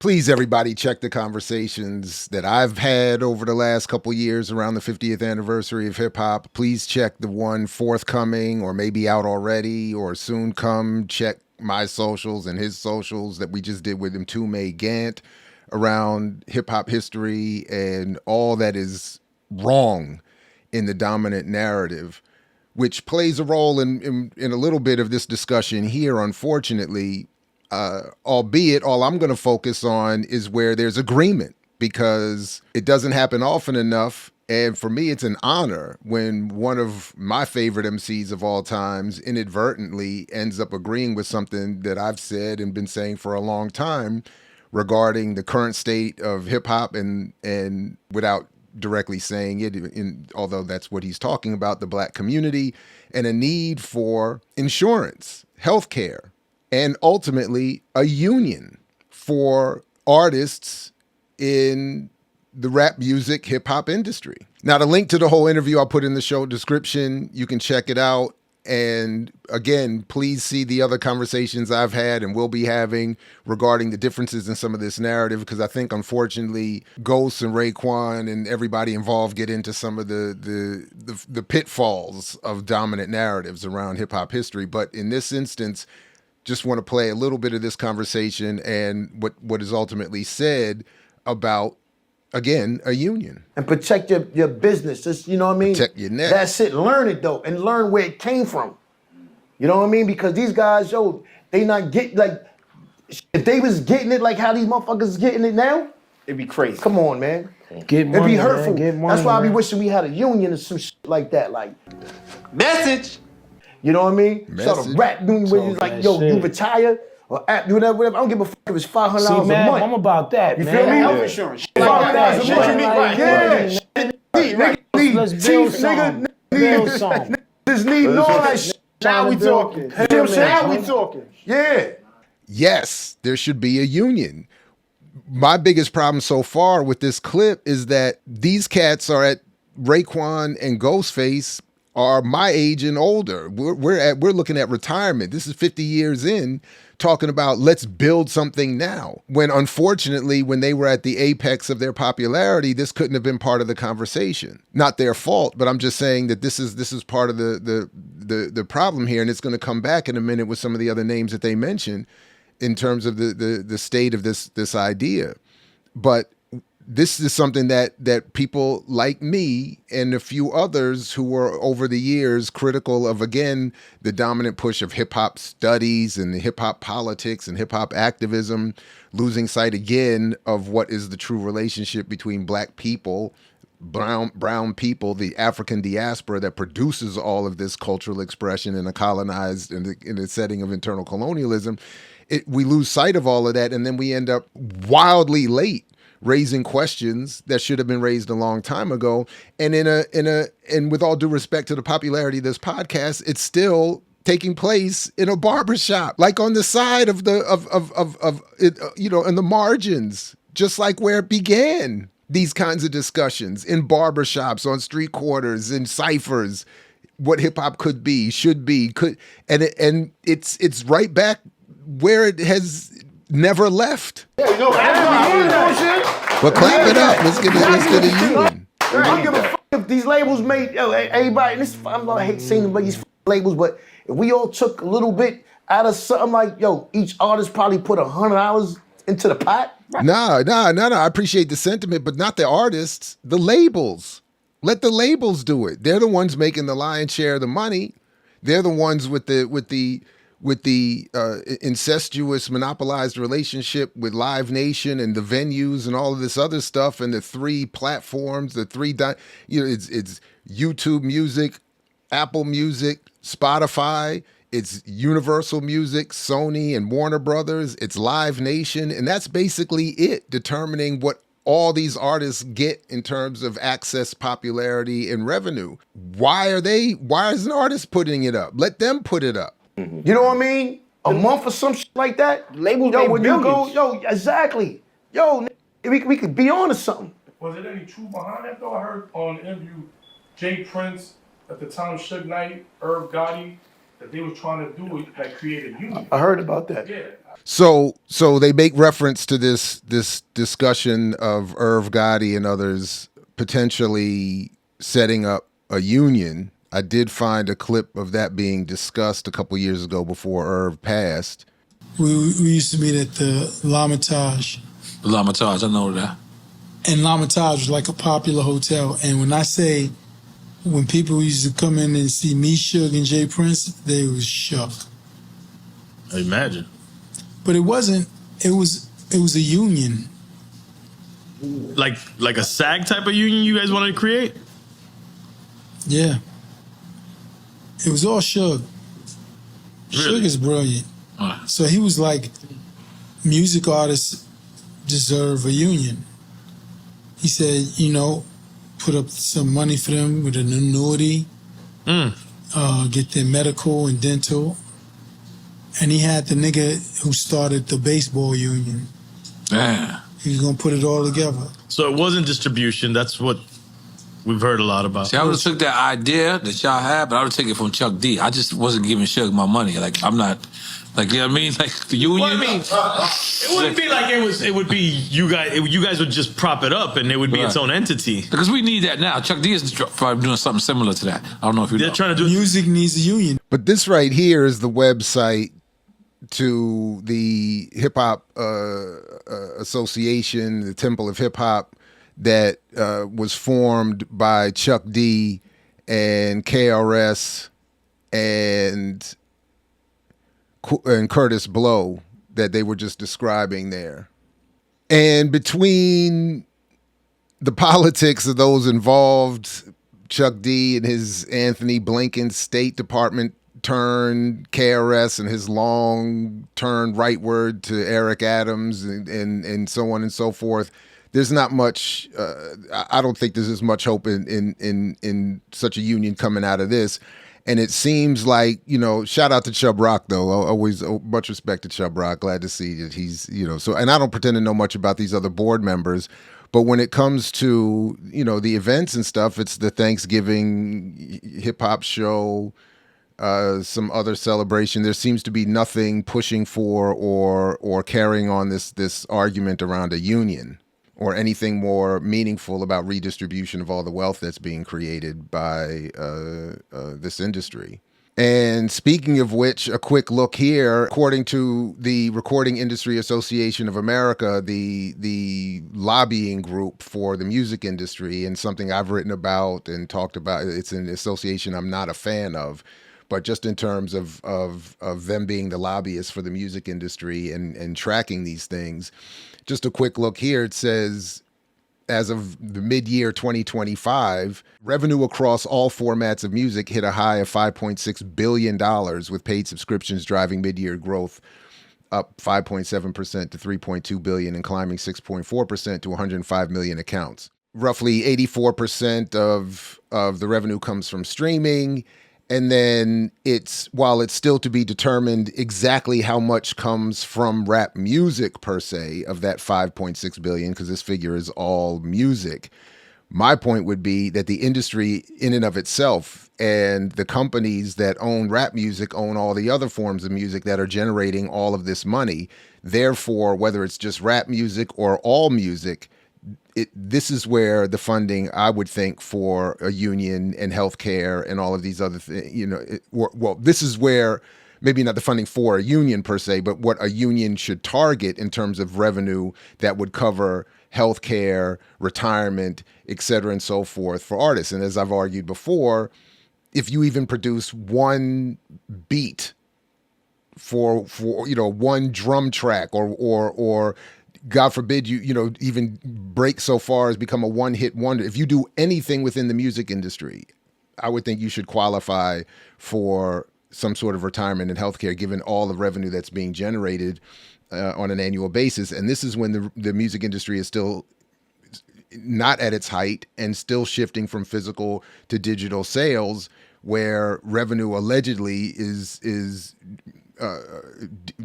Please, everybody, check the conversations that I've had over the last couple years around the 50th anniversary of hip hop. Please check the one forthcoming or maybe out already or soon come. Check my socials and his socials that we just did with Mtume Gant around hip hop history and all that is wrong in the dominant narrative, which plays a role in a little bit of this discussion here, unfortunately. Albeit, all I'm going to focus on is where there's agreement because it doesn't happen often enough. And for me, it's an honor when one of my favorite MCs of all times inadvertently ends up agreeing with something that I've said and been saying for a long time regarding the current state of hip hop and without directly saying it, although that's what he's talking about, the black community and a need for insurance, healthcare, and ultimately a union for artists in the rap music hip hop industry. Now, the link to the whole interview I'll put in the show description. You can check it out. And again, please see the other conversations I've had and will be having regarding the differences in some of this narrative, because I think, unfortunately, Ghost and Raekwon and everybody involved get into some of the pitfalls of dominant narratives around hip hop history. But in this instance, just want to play a little bit of this conversation and what is ultimately said about, again, a union. And protect your business. Just, you know what I mean? Protect your neck. That's it. Learn it, though, and learn where it came from. You know what I mean? Because these guys, yo, they not get, like, if they was getting it like how these motherfuckers getting it now, it'd be crazy. Come on, man. Get money, it'd be hurtful. Man. Get money, That's why I be man. wishing we had a union or some shit like that. Like, Message. you know what I mean? Message. So the rap union where you Talk like, that yo, you shit. retire or whatever. I don't give a fuck if it's $500 See, a man, month. I'm about that, You man. feel me? Health insurance. Like $500 that, a shit month. you need, right. Yeah. Nigga Let's need build teeth, some. nigga. Build some. Just need all that shit. Now we Trying to build- talking. You know what I'm saying? Now we talking. Yeah. Yes, there should be a union. My biggest problem so far with this clip is that these cats are at Raekwon and Ghostface are my age and older. We're looking at retirement. This is 50 years in, talking about let's build something now. When unfortunately, when they were at the apex of their popularity, this couldn't have been part of the conversation. Not their fault, but I'm just saying that this is part of the problem here, and it's going to come back in a minute with some of the other names that they mentioned in terms of the state of this idea. But this is something that people like me and a few others who were over the years critical of, again, the dominant push of hip hop studies and the hip hop politics and hip hop activism, losing sight again of what is the true relationship between black people, brown people, the African diaspora that produces all of this cultural expression in a colonized, in the setting of internal colonialism. We lose sight of all of that, and then we end up wildly late raising questions that should have been raised a long time ago. And and with all due respect to the popularity of this podcast, it's still taking place in a barbershop, like on the side of it, you know, in the margins, just like where it began. These kinds of discussions in barbershops, on street corners, in ciphers, what hip hop could be, should be, and it's right back where it has never left. Yeah, you know, But clap it up. Let's get a union. I don't give a fuck if these labels made, yo, everybody, and this, I hate saying these labels, but if we all took a little bit out of something, like, yo, each artist probably put $100 into the pot. No. I appreciate the sentiment, but not the artists, the labels. Let the labels do it. They're the ones making the lion's share of the money. They're the ones with the incestuous monopolized relationship with Live Nation and the venues and all of this other stuff and the three platforms, it's YouTube Music, Apple Music, Spotify, it's Universal Music, Sony and Warner Brothers, it's Live Nation, and that's basically it, determining what all these artists get in terms of access, popularity, and revenue. Why is an artist putting it up? Let them put it up. You know what I mean? A month or some shit like that. Labels yo, make when you go, billions. yo, exactly. Yo, we could be on to something. Was there any truth behind that though? I heard on the interview, Jay Prince, at the time Suge Knight, Irv Gotti, that they were trying to do is like create a union. I heard about that. Yeah. So they make reference to this discussion of Irv Gotti and others potentially setting up a union. I did find a clip of that being discussed a couple years ago before Irv passed. We used to meet at the L'Hermitage. L'Hermitage, I know that. And L'Hermitage was like a popular hotel. And when I say, when people used to come in and see me, Suge, and Jay Prince, they was shocked. I imagine. But it wasn't. It was a union. Like a SAG type of union you guys wanted to create? Yeah. It was all Suge. Really? Suge is brilliant. So he was like, music artists deserve a union. He said, put up some money for them with an annuity, get their medical and dental. And he had the nigga who started the baseball union. Yeah. He was going to put it all together. So it wasn't distribution. That's what we've heard a lot about. See, I would have took that idea that y'all had, but I would have taken it from Chuck D. I just wasn't giving Suge my money. Like, I'm not, like, you know what I mean? Like, the union. Well, I mean, it wouldn't be like it would be you guys. You guys would just prop it up, and it would be its own entity. Because we need that now. Chuck D is probably doing something similar to that. I don't know if you know. They're trying to do music needs a union. But this right here is the website to the Hip Hop Association, the Temple of Hip Hop, that was formed by Chuck D and KRS and Curtis Blow that they were just describing there. And between the politics of those involved, Chuck D and his Anthony Blinken State Department turn, KRS and his long turn rightward to Eric Adams and so on and so forth, there's not much, I don't think there's as much hope in such a union coming out of this. And it seems like, shout out to Chubb Rock, though. Always much respect to Chubb Rock. Glad to see that he's, so, and I don't pretend to know much about these other board members, but when it comes to, the events and stuff, it's the Thanksgiving hip hop show, some other celebration. There seems to be nothing pushing for or carrying on this argument around a union or anything more meaningful about redistribution of all the wealth that's being created by this industry. And speaking of which, a quick look here. According to the Recording Industry Association of America, the lobbying group for the music industry, and something I've written about and talked about, it's an association I'm not a fan of, but just in terms of them being the lobbyists for the music industry and tracking these things. Just a quick look here. It says, as of the mid-year 2025, revenue across all formats of music hit a high of $5.6 billion, with paid subscriptions driving mid-year growth up 5.7% to $3.2 billion and climbing 6.4% to 105 million accounts. Roughly 84% of the revenue comes from streaming. And then while it's still to be determined exactly how much comes from rap music per se of that 5.6 billion, because this figure is all music, my point would be that the industry in and of itself and the companies that own rap music own all the other forms of music that are generating all of this money. Therefore, whether it's just rap music or all music, this is where the funding, I would think, for a union and healthcare and all of these other things, this is where maybe not the funding for a union per se, but what a union should target in terms of revenue that would cover healthcare, retirement, et cetera, and so forth for artists. And as I've argued before, if you even produce one beat for one drum track or God forbid you even break so far as become a one-hit wonder. If you do anything within the music industry, I would think you should qualify for some sort of retirement and healthcare, given all the revenue that's being generated on an annual basis. And this is when the music industry is still not at its height and still shifting from physical to digital sales, where revenue allegedly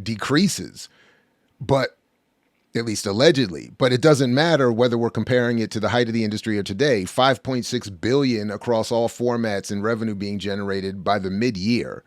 decreases, but at least allegedly. But it doesn't matter whether we're comparing it to the height of the industry or today. 5.6 billion across all formats in revenue being generated by the mid-year.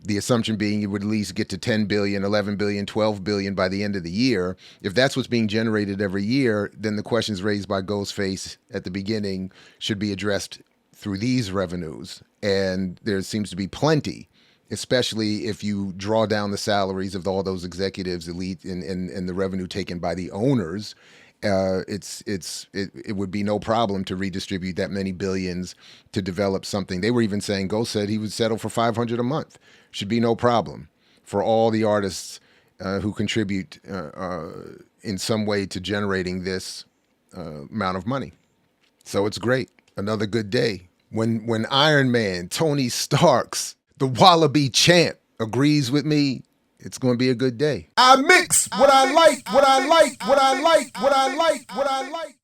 The assumption being you would at least get to 10 billion, 11 billion, 12 billion by the end of the year. If that's what's being generated every year, then the questions raised by Ghostface at the beginning should be addressed through these revenues. And there seems to be plenty, especially if you draw down the salaries of all those executives, elite, and the revenue taken by the owners. It would be no problem to redistribute that many billions to develop something. They were even saying, Ghost said he would settle for 500 a month. Should be no problem for all the artists who contribute in some way to generating this amount of money. So it's great. Another good day. When Iron Man, Tony Stark's, the Wallaby champ agrees with me, it's going to be a good day. I mix what I like, what I like, what I like, what I like, what I like.